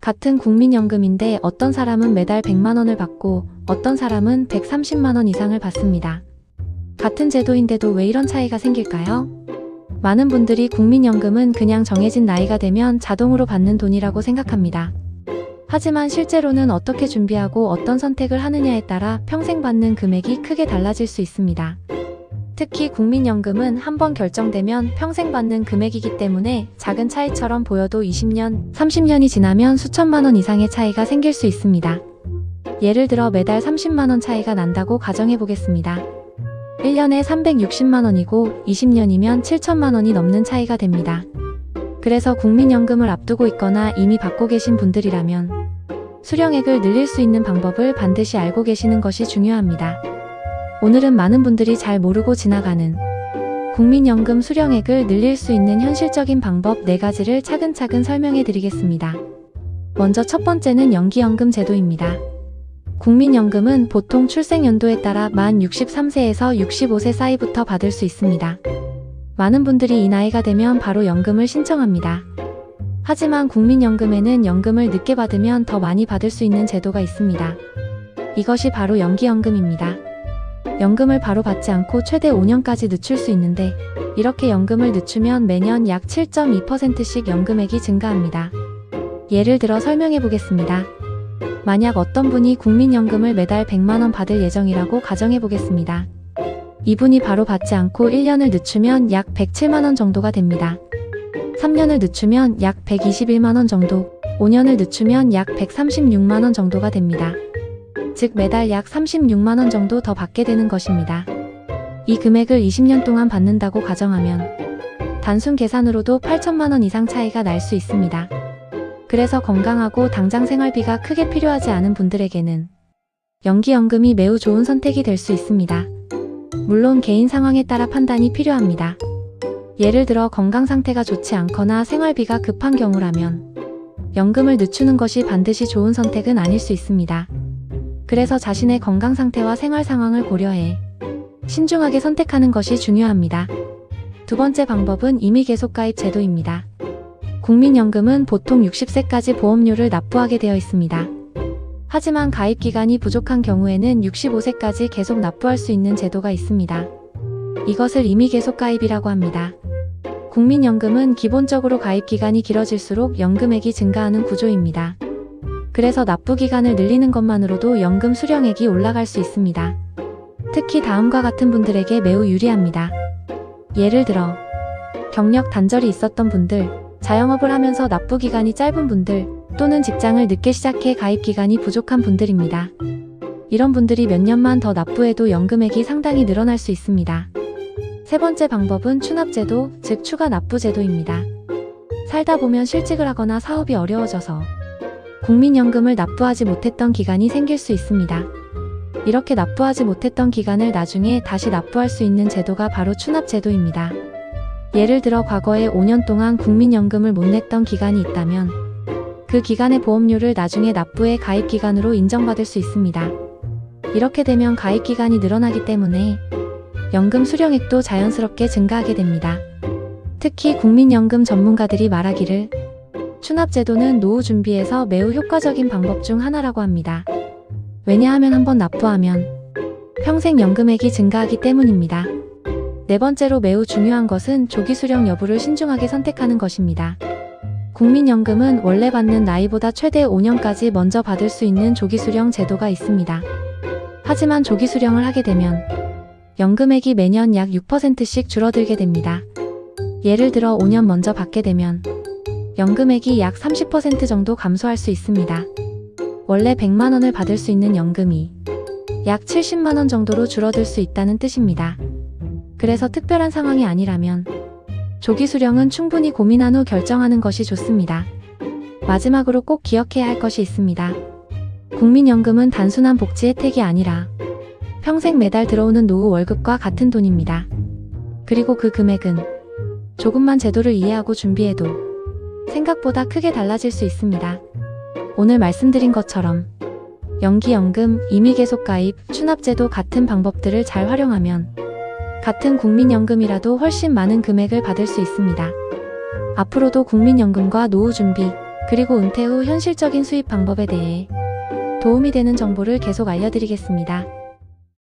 같은 국민연금인데 어떤 사람은 매달 100만 원을 받고 어떤 사람은 130만 원 이상을 받습니다. 같은 제도인데도 왜 이런 차이가 생길까요? 많은 분들이 국민연금은 그냥 정해진 나이가 되면 자동으로 받는 돈이라고 생각합니다. 하지만 실제로는 어떻게 준비하고 어떤 선택을 하느냐에 따라 평생 받는 금액이 크게 달라질 수 있습니다. 특히 국민연금은 한번 결정되면 평생 받는 금액이기 때문에 작은 차이처럼 보여도 20년, 30년이 지나면 수천만 원 이상의 차이가 생길 수 있습니다. 예를 들어 매달 30만 원 차이가 난다고 가정해 보겠습니다. 1년에 360만 원이고 20년이면 7천만 원이 넘는 차이가 됩니다. 그래서 국민연금을 앞두고 있거나 이미 받고 계신 분들이라면 수령액을 늘릴 수 있는 방법을 반드시 알고 계시는 것이 중요합니다. 오늘은 많은 분들이 잘 모르고 지나가는 국민연금 수령액을 늘릴 수 있는 현실적인 방법 4가지를 차근차근 설명해 드리겠습니다. 먼저 첫 번째는 연기연금 제도입니다. 국민연금은 보통 출생연도에 따라 만 63세에서 65세 사이부터 받을 수 있습니다. 많은 분들이 이 나이가 되면 바로 연금을 신청합니다. 하지만 국민연금에는 연금을 늦게 받으면 더 많이 받을 수 있는 제도가 있습니다. 이것이 바로 연기연금입니다. 연금을 바로 받지 않고 최대 5년까지 늦출 수 있는데 이렇게 연금을 늦추면 매년 약 7.2%씩 연금액이 증가합니다. 예를 들어 설명해 보겠습니다. 만약 어떤 분이 국민연금을 매달 100만 원 받을 예정이라고 가정해 보겠습니다. 이분이 바로 받지 않고 1년을 늦추면 약 107만 원 정도가 됩니다. 3년을 늦추면 약 121만 원 정도, 5년을 늦추면 약 136만 원 정도가 됩니다. 즉 매달 약 36만 원 정도 더 받게 되는 것입니다. 이 금액을 20년 동안 받는다고 가정하면 단순 계산으로도 8천만 원 이상 차이가 날 수 있습니다. 그래서 건강하고 당장 생활비가 크게 필요하지 않은 분들에게는 연기연금이 매우 좋은 선택이 될 수 있습니다. 물론 개인 상황에 따라 판단이 필요합니다. 예를 들어 건강 상태가 좋지 않거나 생활비가 급한 경우라면 연금을 늦추는 것이 반드시 좋은 선택은 아닐 수 있습니다. 그래서 자신의 건강 상태와 생활 상황을 고려해 신중하게 선택하는 것이 중요합니다. 두 번째 방법은 임의계속가입 제도입니다. 국민연금은 보통 60세까지 보험료를 납부하게 되어 있습니다. 하지만 가입 기간이 부족한 경우에는 65세까지 계속 납부할 수 있는 제도가 있습니다. 이것을 임의계속가입이라고 합니다. 국민연금은 기본적으로 가입 기간이 길어질수록 연금액이 증가하는 구조입니다. 그래서 납부 기간을 늘리는 것만으로도 연금 수령액이 올라갈 수 있습니다. 특히 다음과 같은 분들에게 매우 유리합니다. 예를 들어 경력 단절이 있었던 분들, 자영업을 하면서 납부 기간이 짧은 분들, 또는 직장을 늦게 시작해 가입 기간이 부족한 분들입니다. 이런 분들이 몇 년만 더 납부해도 연금액이 상당히 늘어날 수 있습니다. 세 번째 방법은 추납제도, 즉 추가 납부 제도입니다. 살다 보면 실직을 하거나 사업이 어려워져서 국민연금을 납부하지 못했던 기간이 생길 수 있습니다. 이렇게 납부하지 못했던 기간을 나중에 다시 납부할 수 있는 제도가 바로 추납제도입니다. 예를 들어 과거에 5년 동안 국민연금을 못 냈던 기간이 있다면 그 기간의 보험료를 나중에 납부해 가입기간으로 인정받을 수 있습니다. 이렇게 되면 가입기간이 늘어나기 때문에 연금 수령액도 자연스럽게 증가하게 됩니다. 특히 국민연금 전문가들이 말하기를 추납제도는 노후 준비에서 매우 효과적인 방법 중 하나라고 합니다. 왜냐하면 한번 납부하면 평생 연금액이 증가하기 때문입니다. 네 번째로 매우 중요한 것은 조기 수령 여부를 신중하게 선택하는 것입니다. 국민연금은 원래 받는 나이보다 최대 5년까지 먼저 받을 수 있는 조기 수령 제도가 있습니다. 하지만 조기 수령을 하게 되면 연금액이 매년 약 6%씩 줄어들게 됩니다. 예를 들어 5년 먼저 받게 되면 연금액이 약 30% 정도 감소할 수 있습니다. 원래 100만 원을 받을 수 있는 연금이 약 70만 원 정도로 줄어들 수 있다는 뜻입니다. 그래서 특별한 상황이 아니라면 조기 수령은 충분히 고민한 후 결정하는 것이 좋습니다. 마지막으로 꼭 기억해야 할 것이 있습니다. 국민연금은 단순한 복지 혜택이 아니라 평생 매달 들어오는 노후 월급과 같은 돈입니다. 그리고 그 금액은 조금만 제도를 이해하고 준비해도 생각보다 크게 달라질 수 있습니다. 오늘 말씀드린 것처럼 연기연금, 임의계속가입, 추납제도 같은 방법들을 잘 활용하면 같은 국민연금이라도 훨씬 많은 금액을 받을 수 있습니다. 앞으로도 국민연금과 노후 준비, 그리고 은퇴 후 현실적인 수입 방법에 대해 도움이 되는 정보를 계속 알려드리겠습니다.